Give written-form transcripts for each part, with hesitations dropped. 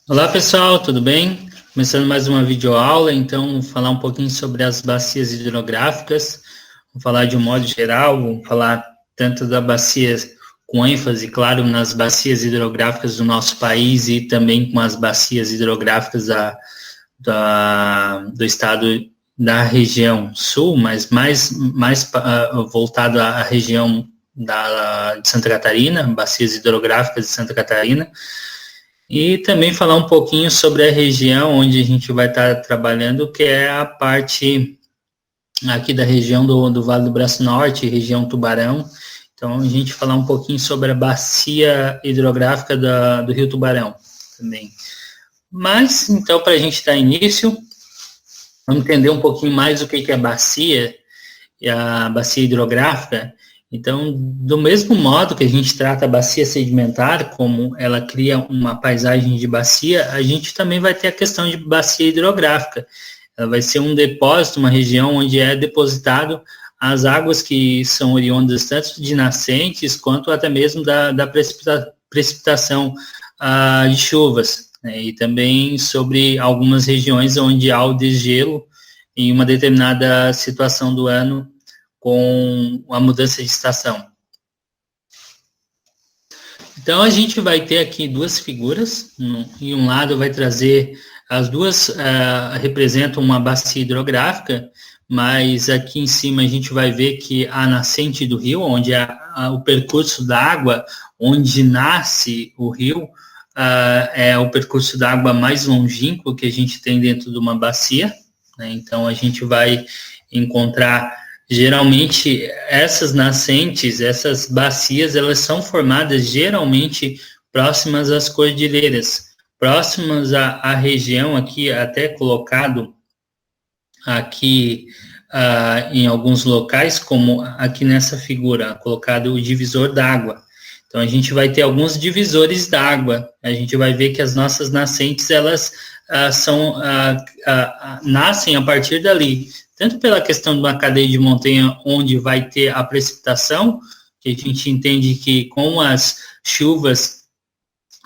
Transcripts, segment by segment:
Olá pessoal, tudo bem? Começando mais uma videoaula, então vou falar um pouquinho sobre as bacias hidrográficas, vou falar de um modo geral, vou falar tanto da bacia com ênfase, claro, nas bacias hidrográficas do nosso país e também com as bacias hidrográficas do estado da região sul, mas mais voltado à região de Santa Catarina, bacias hidrográficas de Santa Catarina. E também falar um pouquinho sobre a região onde a gente vai estar trabalhando, que é a parte aqui da região do Vale do Braço Norte, região Tubarão. Então, a gente falar um pouquinho sobre a bacia hidrográfica do Rio Tubarão também. Mas, então, para a gente dar início, vamos entender um pouquinho mais o que é a bacia e a bacia hidrográfica. Então, do mesmo modo que a gente trata a bacia sedimentar, como ela cria uma paisagem de bacia, a gente também vai ter a questão de bacia hidrográfica. Ela vai ser um depósito, uma região onde é depositado as águas que são oriundas tanto de nascentes quanto até mesmo da precipitação de chuvas, né? E também sobre algumas regiões onde há o desgelo em uma determinada situação do ano com a mudança de estação. Então, a gente vai ter aqui duas figuras. Em um lado vai trazer, as duas representam uma bacia hidrográfica, mas aqui em cima a gente vai ver que a nascente do rio, onde o percurso da água, onde nasce o rio, é o percurso da água mais longínquo que a gente tem dentro de uma bacia, né? Então, a gente vai encontrar geralmente essas nascentes, essas bacias, elas são formadas geralmente próximas às cordilheiras, próximas à região aqui, até colocado aqui em alguns locais, como aqui nessa figura, colocado o divisor d'água. Então, a gente vai ter alguns divisores d'água. A gente vai ver que as nossas nascentes, elas nascem a partir dali, tanto pela questão de uma cadeia de montanha onde vai ter a precipitação, que a gente entende que com as chuvas,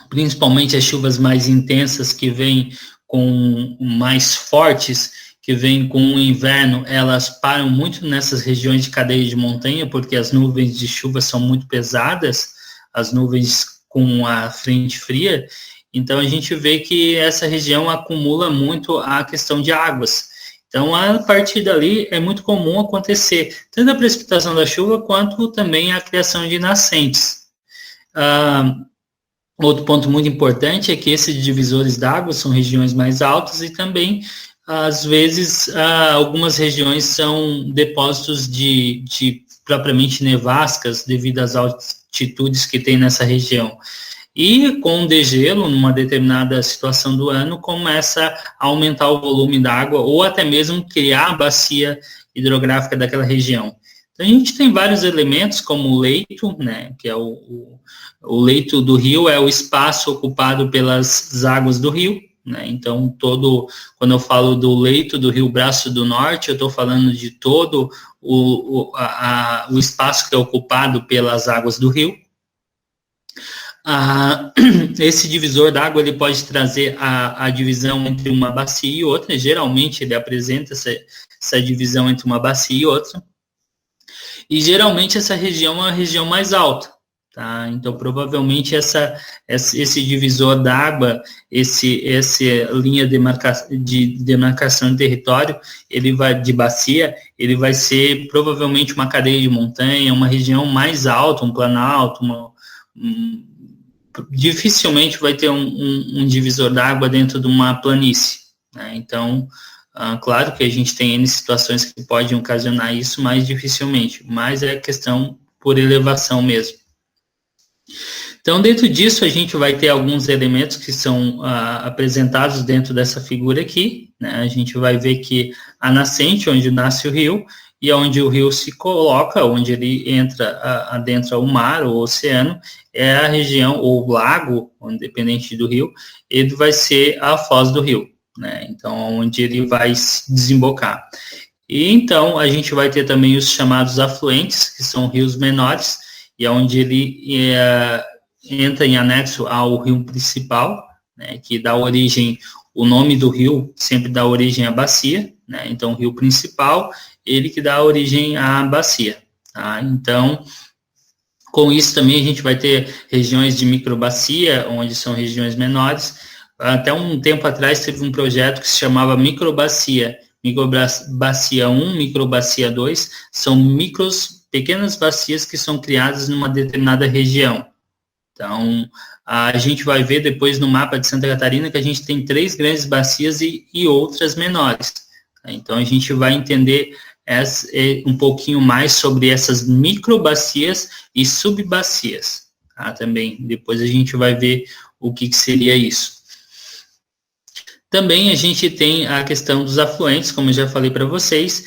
principalmente as chuvas mais intensas que vêm com mais fortes, que vêm com o inverno, elas param muito nessas regiões de cadeia de montanha, porque as nuvens de chuva são muito pesadas, as nuvens com a frente fria. Então, a gente vê que essa região acumula muito a questão de águas. Então, a partir dali, é muito comum acontecer tanto a precipitação da chuva, quanto também a criação de nascentes. Outro ponto muito importante é que esses divisores d'água são regiões mais altas e também, às vezes, algumas regiões são depósitos de propriamente nevascas devido às altitudes que tem nessa região. E com o degelo, numa determinada situação do ano, começa a aumentar o volume da água ou até mesmo criar a bacia hidrográfica daquela região. Então, a gente tem vários elementos, como o leito, né, que é o leito do rio, é o espaço ocupado pelas águas do rio, né? Então, quando eu falo do leito do Rio Braço do Norte, eu estou falando de todo o espaço que é ocupado pelas águas do rio. Esse divisor d'água ele pode trazer a divisão entre uma bacia e outra. Geralmente ele apresenta essa divisão entre uma bacia e outra. E geralmente essa região é uma região mais alta, tá? Então provavelmente esse divisor d'água, essa linha de demarcação de território, de bacia, ele vai ser provavelmente uma cadeia de montanha, uma região mais alta, um planalto, dificilmente vai ter um divisor d'água dentro de uma planície, né? Então, claro que a gente tem N situações que podem ocasionar isso, mas dificilmente, mas é questão por elevação mesmo. Então, dentro disso, a gente vai ter alguns elementos que são apresentados dentro dessa figura aqui, né? A gente vai ver que a nascente, onde nasce o rio, e onde o rio se coloca, onde ele entra adentra o mar, o oceano, é a região, ou o lago, independente do rio, ele vai ser a foz do rio, né? Então, onde ele vai desembocar. E então, a gente vai ter também os chamados afluentes, que são rios menores, e onde ele entra em anexo ao rio principal, né, que dá origem, o nome do rio sempre dá origem à bacia, né, então o rio principal, ele que dá origem à bacia, tá? Então, com isso também a gente vai ter regiões de microbacia, onde são regiões menores. Até um tempo atrás teve um projeto que se chamava microbacia. Microbacia 1, microbacia 2, são pequenas bacias que são criadas numa determinada região. Então, a gente vai ver depois no mapa de Santa Catarina que a gente tem 3 grandes bacias e outras menores. Então, a gente vai entender um pouquinho mais sobre essas microbacias e subbacias. Tá? Também, depois a gente vai ver o que seria isso. Também a gente tem a questão dos afluentes, como eu já falei para vocês,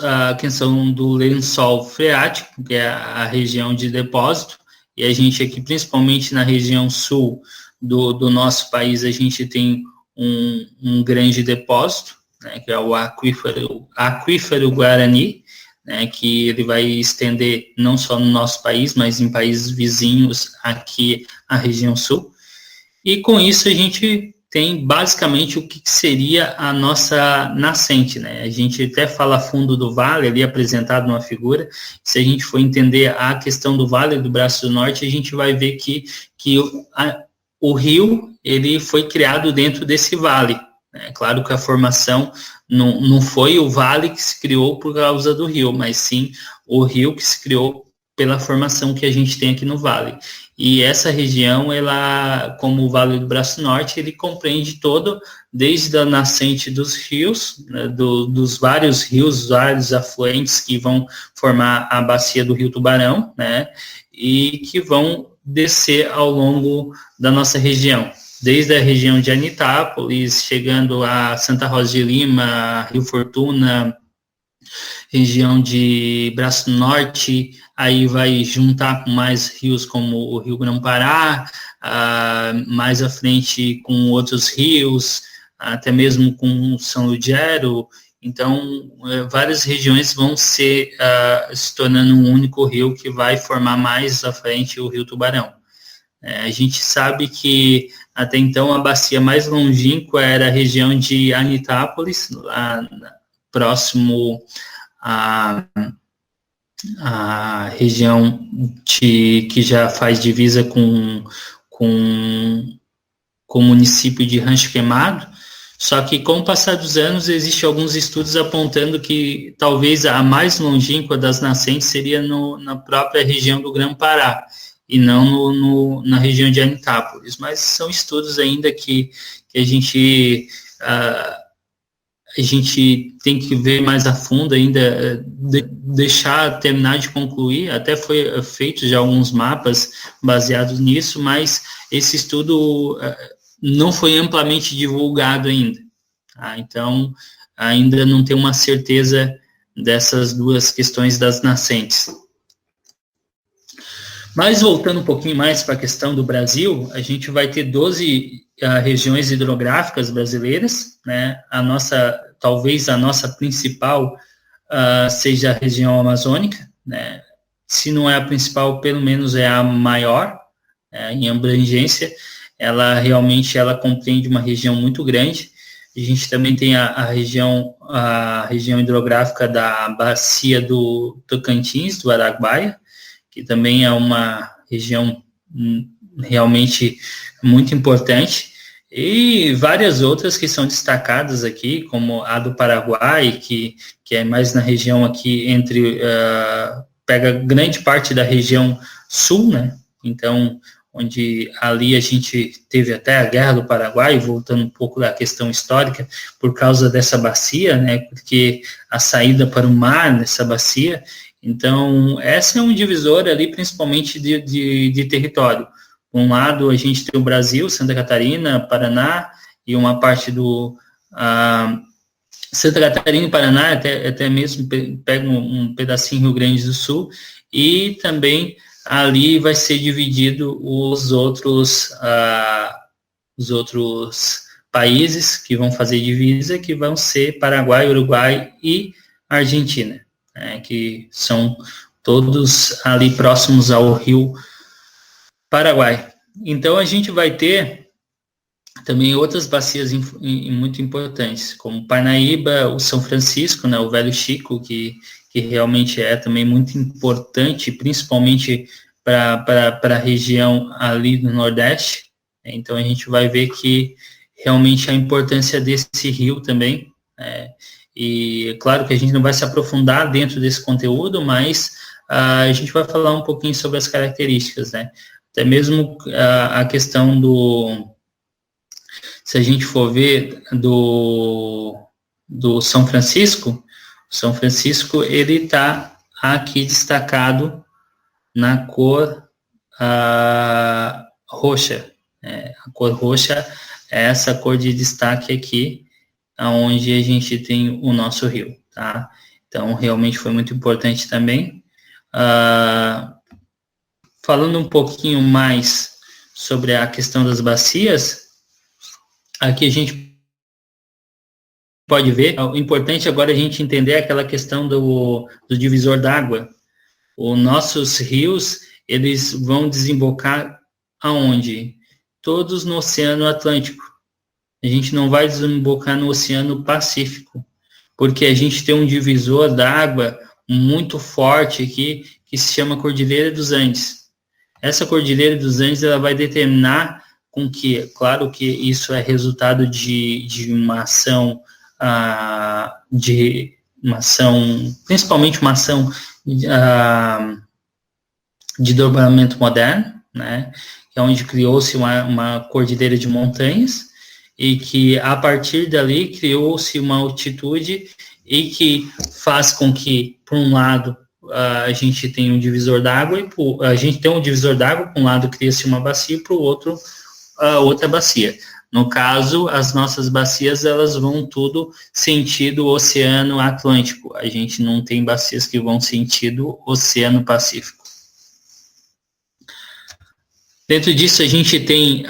a questão do lençol freático, que é a região de depósito, e a gente aqui, principalmente na região sul do nosso país, a gente tem um grande depósito, né, que é o aquífero Guarani, né, que ele vai estender não só no nosso país, mas em países vizinhos aqui à região sul. E com isso a gente tem basicamente o que seria a nossa nascente, né? A gente até fala fundo do vale, ali apresentado numa figura. Se a gente for entender a questão do Vale do Braço do Norte, a gente vai ver que o rio, ele foi criado dentro desse vale. É claro que a formação não foi o vale que se criou por causa do rio, mas sim o rio que se criou pela formação que a gente tem aqui no vale. E essa região, ela, como o Vale do Braço Norte, ele compreende todo, desde a nascente dos rios, né, dos vários rios, vários afluentes que vão formar a bacia do Rio Tubarão, né, e que vão descer ao longo da nossa região. Desde a região de Anitápolis, chegando a Santa Rosa de Lima, Rio Fortuna, região de Braço Norte, aí vai juntar com mais rios como o Rio Grão-Pará, mais à frente com outros rios, até mesmo com São Ludgero. Então, várias regiões vão se tornando um único rio que vai formar mais à frente o Rio Tubarão. A gente sabe que até então a bacia mais longínqua era a região de Anitápolis, lá próximo a região que já faz divisa com o município de Rancho Queimado, só que com o passar dos anos existem alguns estudos apontando que talvez a mais longínqua das nascentes seria na própria região do Grão-Pará, e não na região de Anitápolis, mas são estudos ainda que a gente tem que ver mais a fundo ainda, terminar de concluir. Até foi feito já alguns mapas baseados nisso, mas esse estudo não foi amplamente divulgado ainda. Tá? Então, ainda não tem uma certeza dessas duas questões das nascentes. Mas voltando um pouquinho mais para a questão do Brasil, a gente vai ter 12 regiões hidrográficas brasileiras, né? Talvez a nossa principal seja a região amazônica, né? Se não é a principal, pelo menos é a maior em abrangência. Ela compreende uma região muito grande. A gente também tem a região hidrográfica da bacia do Tocantins, do Araguaia, que também é uma região realmente muito importante, e várias outras que são destacadas aqui, como a do Paraguai, que é mais na região aqui pega grande parte da região sul, né? Então, onde ali a gente teve até a Guerra do Paraguai, voltando um pouco da questão histórica, por causa dessa bacia, né? Porque a saída para o mar nessa bacia. Então, essa é um divisor ali, principalmente de território. Por um lado, a gente tem o Brasil, Santa Catarina, Paraná, e uma parte do Santa Catarina e Paraná, até mesmo pega um pedacinho Rio Grande do Sul, e também ali vai ser dividido os outros países que vão fazer divisa, que vão ser Paraguai, Uruguai e Argentina. Que são todos ali próximos ao Rio Paraguai. Então, a gente vai ter também outras bacias muito importantes, como Parnaíba, o São Francisco, né, o Velho Chico, que realmente é também muito importante, principalmente para a região ali do Nordeste. Então a gente vai ver que realmente a importância desse rio também, e claro que a gente não vai se aprofundar dentro desse conteúdo, mas a gente vai falar um pouquinho sobre as características, né? Até mesmo a questão se a gente for ver do São Francisco, ele está aqui destacado na cor roxa. A cor roxa é essa cor de destaque aqui, onde a gente tem o nosso rio, tá? Então, realmente foi muito importante também. Falando um pouquinho mais sobre a questão das bacias, aqui a gente pode ver, o importante agora é a gente entender aquela questão do divisor d'água. Os nossos rios, eles vão desembocar aonde? Todos no Oceano Atlântico. A gente não vai desembocar no Oceano Pacífico, porque a gente tem um divisor d'água muito forte aqui, que se chama Cordilheira dos Andes. Essa Cordilheira dos Andes, ela vai determinar com que, claro que isso é resultado de uma ação, principalmente uma ação de dobramento moderno, né, que é onde criou-se uma cordilheira de montanhas, e que a partir dali criou-se uma altitude e que faz com que, por um lado, a gente tem um divisor d'água, a gente tem um divisor d'água, por um lado cria-se uma bacia, para o outro, outra bacia. No caso, as nossas bacias, elas vão tudo sentido Oceano Atlântico. A gente não tem bacias que vão sentido Oceano Pacífico. Dentro disso, a gente tem,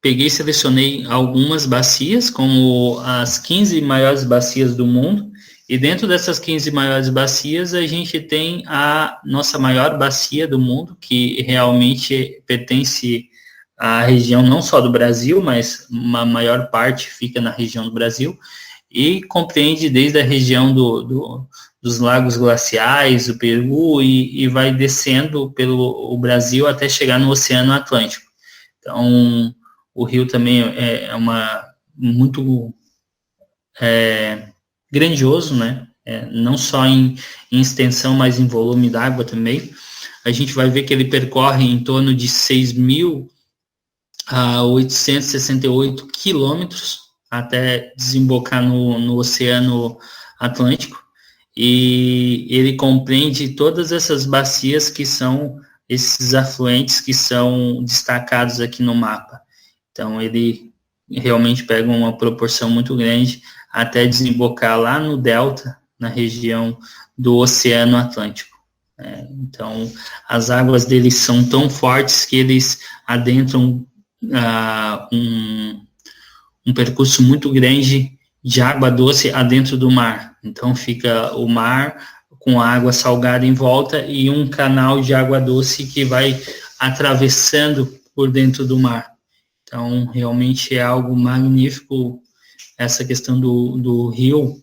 peguei e selecionei algumas bacias, como as 15 maiores bacias do mundo, e dentro dessas 15 maiores bacias, a gente tem a nossa maior bacia do mundo, que realmente pertence à região não só do Brasil, mas uma maior parte fica na região do Brasil, e compreende desde a região dos lagos glaciais, do Peru, e vai descendo pelo Brasil até chegar no Oceano Atlântico. Então, o rio também é muito grandioso, né? Não só em extensão, mas em volume d'água também. A gente vai ver que ele percorre em torno de 6.868 quilômetros até desembocar no Oceano Atlântico, e ele compreende todas essas bacias que são esses afluentes que são destacados aqui no mapa. Então, ele realmente pega uma proporção muito grande até desembocar lá no delta, na região do Oceano Atlântico. Então, as águas deles são tão fortes que eles adentram um percurso muito grande de água doce adentro do mar. Então, fica o mar com água salgada em volta e um canal de água doce que vai atravessando por dentro do mar. Então, realmente é algo magnífico essa questão do rio,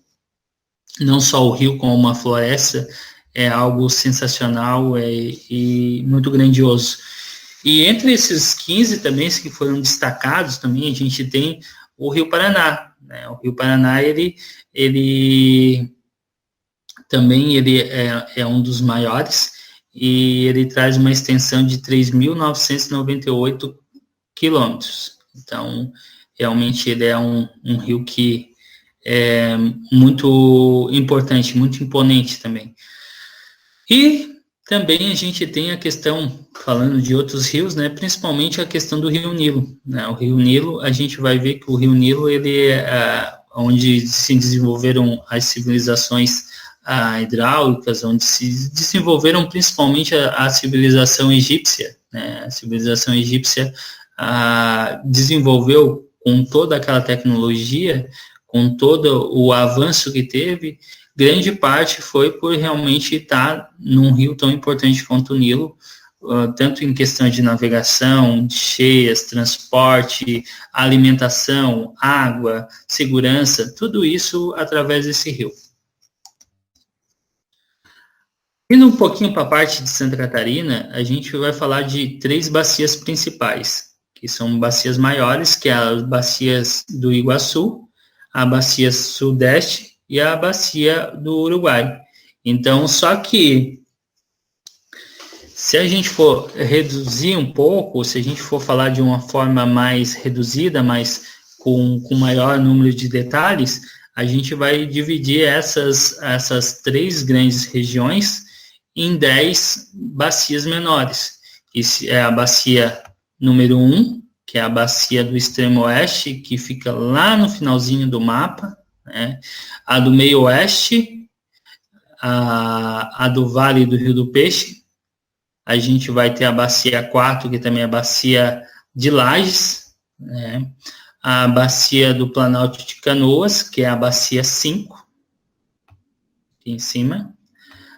não só o rio como uma floresta, é algo sensacional e muito grandioso. E entre esses 15 também que foram destacados, também a gente tem o Rio Paraná, né? O Rio Paraná, ele também é um dos maiores, e ele traz uma extensão de 3.998 quilômetros. Então, realmente ele é um rio que é muito importante, muito imponente também. E também a gente tem a questão, falando de outros rios, né, principalmente a questão do Rio Nilo, né? O Rio Nilo, a gente vai ver que o Rio Nilo, ele é onde se desenvolveram as civilizações hidráulicas, onde se desenvolveram principalmente a civilização egípcia, né? A civilização egípcia desenvolveu com toda aquela tecnologia, com todo o avanço que teve, grande parte foi por realmente estar num rio tão importante quanto o Nilo, tanto em questão de navegação, de cheias, transporte, alimentação, água, segurança, tudo isso através desse rio. Indo um pouquinho para a parte de Santa Catarina, a gente vai falar de 3 bacias principais, que são bacias maiores, que é as bacias do Iguaçu, a bacia Sudeste e a bacia do Uruguai. Então, só que se a gente for reduzir um pouco, se a gente for falar de uma forma mais reduzida, mas com maior número de detalhes, a gente vai dividir essas 3 grandes regiões em 10 bacias menores. Isso é a bacia número 1, que é a bacia do extremo oeste, que fica lá no finalzinho do mapa, né? A do meio oeste, a do Vale do Rio do Peixe. A gente vai ter a bacia 4, que também é a bacia de Lages, né? A bacia do Planalto de Canoas, que é a bacia 5, aqui em cima.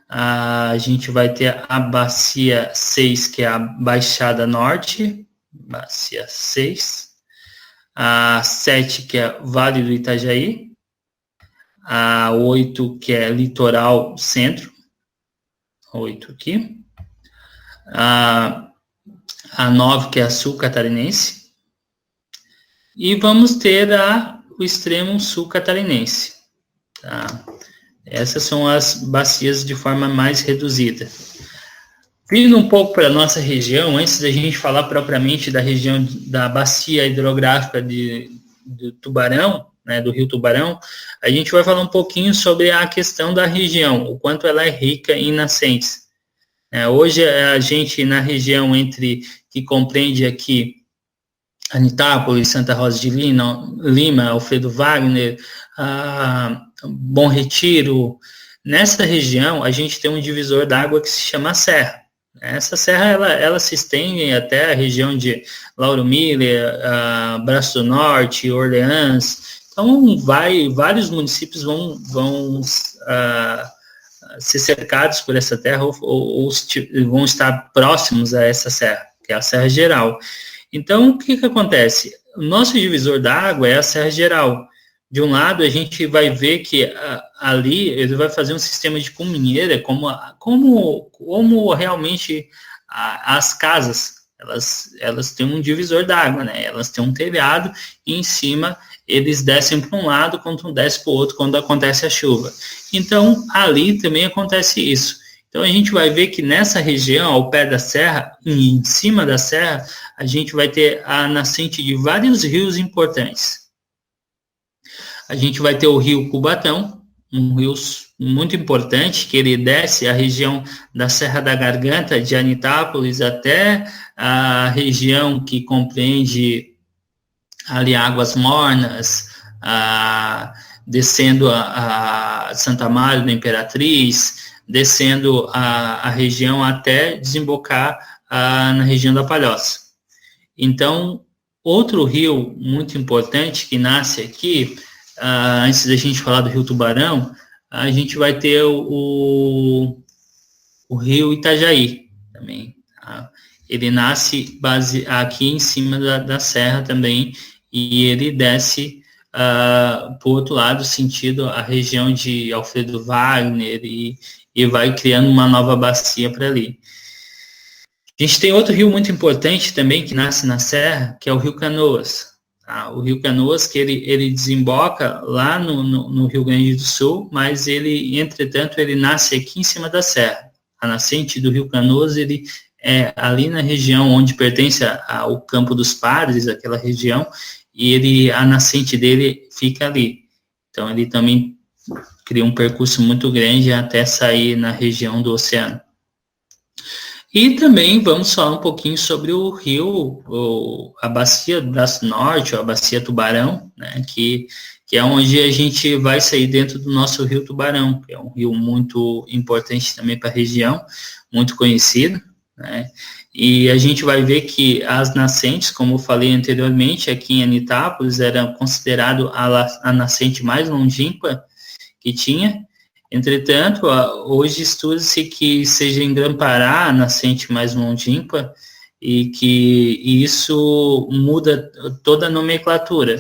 A gente vai ter a bacia 6, que é a Baixada Norte, bacia 6. A 7, que é Vale do Itajaí. A 8, que é Litoral Centro. 8 aqui. A 9, que é a Sul Catarinense. E vamos ter o extremo sul catarinense. Tá? Essas são as bacias de forma mais reduzida. Vindo um pouco para a nossa região, antes da gente falar propriamente da região da bacia hidrográfica do Tubarão, né, do Rio Tubarão, a gente vai falar um pouquinho sobre a questão da região, o quanto ela é rica em nascentes. Hoje a gente, na região que compreende aqui Anitápolis, Santa Rosa de Lima, Alfredo Wagner, Bom Retiro, nessa região a gente tem um divisor d'água que se chama Serra. Essa serra ela se estende até a região de Lauro Miller, Braço do Norte, Orleans. Então vários municípios vão ser cercados por essa terra ou vão estar próximos a essa serra, que é a Serra Geral. Então, o que acontece? O nosso divisor d'água é a Serra Geral. De um lado, a gente vai ver que ali ele vai fazer um sistema de cuminheira, como realmente as casas, elas têm um divisor d'água, né? Elas têm um telhado e em cima eles descem para um lado, quando desce para o outro, quando acontece a chuva. Então, ali também acontece isso. Então, a gente vai ver que nessa região, ao pé da serra, em cima da serra, a gente vai ter a nascente de vários rios importantes. A gente vai ter o rio Cubatão, um rio muito importante, que ele desce a região da Serra da Garganta, de Anitápolis, até a região que compreende ali Águas Mornas, descendo a Santa Maria da Imperatriz, descendo a região até desembocar na região da Palhoça. Então, outro rio muito importante que nasce aqui, antes da gente falar do Rio Tubarão, a gente vai ter o rio Itajaí também. Tá? Ele nasce aqui em cima da serra também, e ele desce para o outro lado, sentido a região de Alfredo Wagner, e vai criando uma nova bacia para ali. A gente tem outro rio muito importante também, que nasce na serra, que é o Rio Canoas. Tá? O Rio Canoas, que ele desemboca lá no Rio Grande do Sul, mas entretanto, ele nasce aqui em cima da serra. A nascente do Rio Canoas, ele é ali na região onde pertence ao Campo dos Padres, aquela região, e a nascente dele fica ali. Então, ele também cria um percurso muito grande até sair na região do oceano. E também vamos falar um pouquinho sobre o rio, a bacia do Braço Norte, ou a bacia Tubarão, né, que é onde a gente vai sair dentro do nosso rio Tubarão, que é um rio muito importante também para a região, muito conhecido, né, e a gente vai ver que as nascentes, como eu falei anteriormente, aqui em Anitápolis, era considerado a nascente mais longínqua que tinha, Entretanto, hoje estuda-se que seja em Grã-Pará a nascente mais longínqua e que isso muda toda a nomenclatura,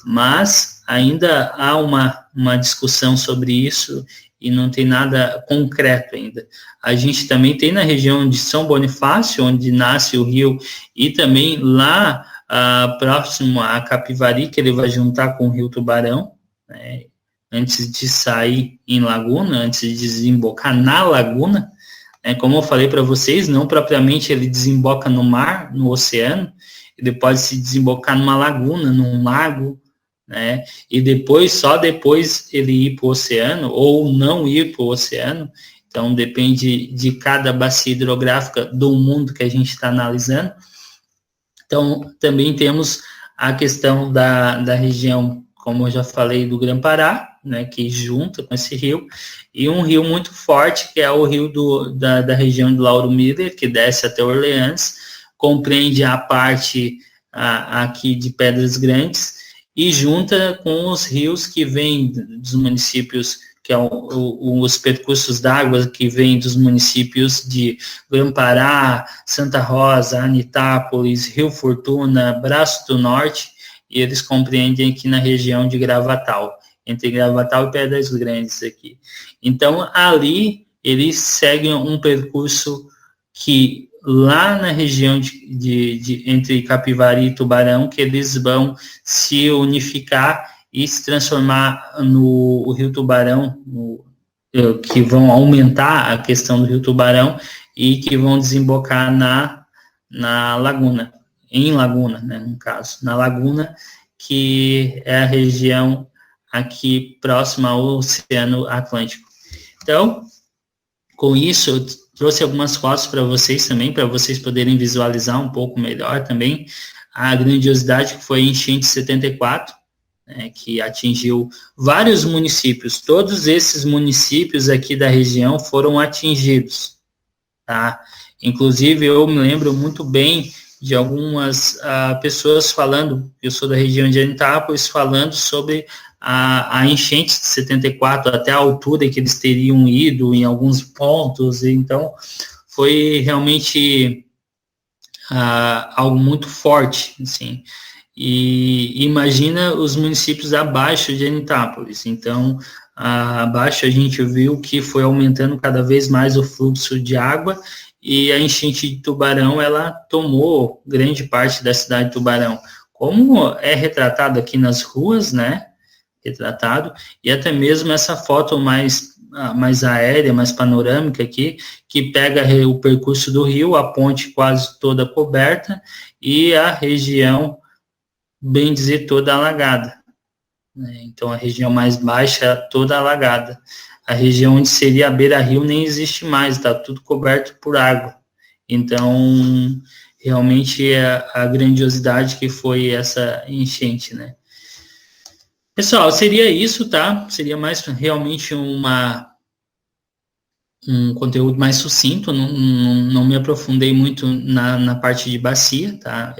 mas ainda há uma discussão sobre isso e não tem nada concreto ainda. A gente também tem na região de São Bonifácio, onde nasce o rio, e também lá próximo a Capivari, que ele vai juntar com o Rio Tubarão, né, antes de sair em Laguna, antes de desembocar na Laguna. Como eu falei para vocês, não propriamente ele desemboca no mar, no oceano, ele pode se desembocar numa laguna, num lago, né, e depois, só depois ele ir para o oceano, ou não ir para o oceano. Então depende de cada bacia hidrográfica do mundo que a gente está analisando. Então também temos a questão da região, como eu já falei, do Grã-Pará, né, que junta com esse rio, e um rio muito forte, que é o rio da região de Lauro Miller, que desce até Orleans, compreende a parte aqui de Pedras Grandes, e junta com os rios que vêm dos municípios, que é os percursos d'água que vêm dos municípios de Grã-Pará, Santa Rosa, Anitápolis, Rio Fortuna, Braço do Norte, e eles compreendem aqui na região de Gravatal, entre Gravatal e Pedras Grandes aqui. Então, ali, eles seguem um percurso que lá na região entre Capivari e Tubarão, que eles vão se unificar e se transformar no Rio Tubarão, que vão aumentar a questão do Rio Tubarão e que vão desembocar na Laguna, em Laguna, né, no caso, na Laguna, que é a região aqui próxima ao Oceano Atlântico. Então, com isso, eu trouxe algumas fotos para vocês também, para vocês poderem visualizar um pouco melhor também a grandiosidade que foi a enchente 74, né, que atingiu vários municípios. Todos esses municípios aqui da região foram atingidos, tá? Inclusive, eu me lembro muito bem de algumas pessoas falando, eu sou da região de Anitápolis, falando sobre a enchente de 74, até a altura que eles teriam ido em alguns pontos. Então foi realmente algo muito forte, assim. E imagina os municípios abaixo de Anitápolis. Então, abaixo a gente viu que foi aumentando cada vez mais o fluxo de água, e a enchente de Tubarão, ela tomou grande parte da cidade de Tubarão, como é retratado aqui nas ruas, né, retratado, e até mesmo essa foto mais aérea, mais panorâmica aqui, que pega o percurso do rio, a ponte quase toda coberta, e a região, bem dizer, toda alagada, né? Então a região mais baixa toda alagada. A região onde seria a beira-rio nem existe mais, está tudo coberto por água. Então, realmente a grandiosidade que foi essa enchente, né? Pessoal, seria isso, tá? Seria mais realmente um conteúdo mais sucinto, não me aprofundei muito na parte de bacia, tá?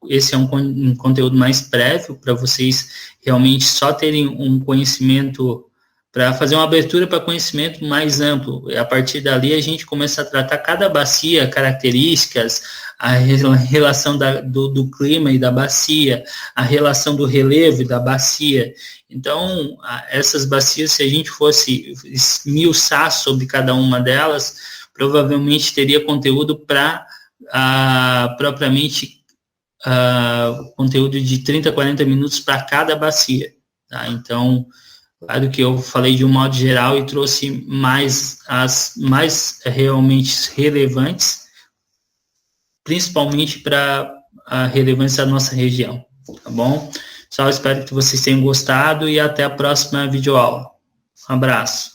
Esse é um conteúdo mais prévio, para vocês realmente só terem um conhecimento, para fazer uma abertura para conhecimento mais amplo. A partir dali a gente começa a tratar cada bacia, características, a relação do clima e da bacia, a relação do relevo e da bacia. Então, essas bacias, se a gente fosse esmiuçar sobre cada uma delas, provavelmente teria conteúdo para propriamente conteúdo de 30, 40 minutos para cada bacia. Tá? Então, claro que eu falei de um modo geral e trouxe as mais realmente relevantes, principalmente para a relevância da nossa região, tá bom? Pessoal, espero que vocês tenham gostado e até a próxima videoaula. Um abraço.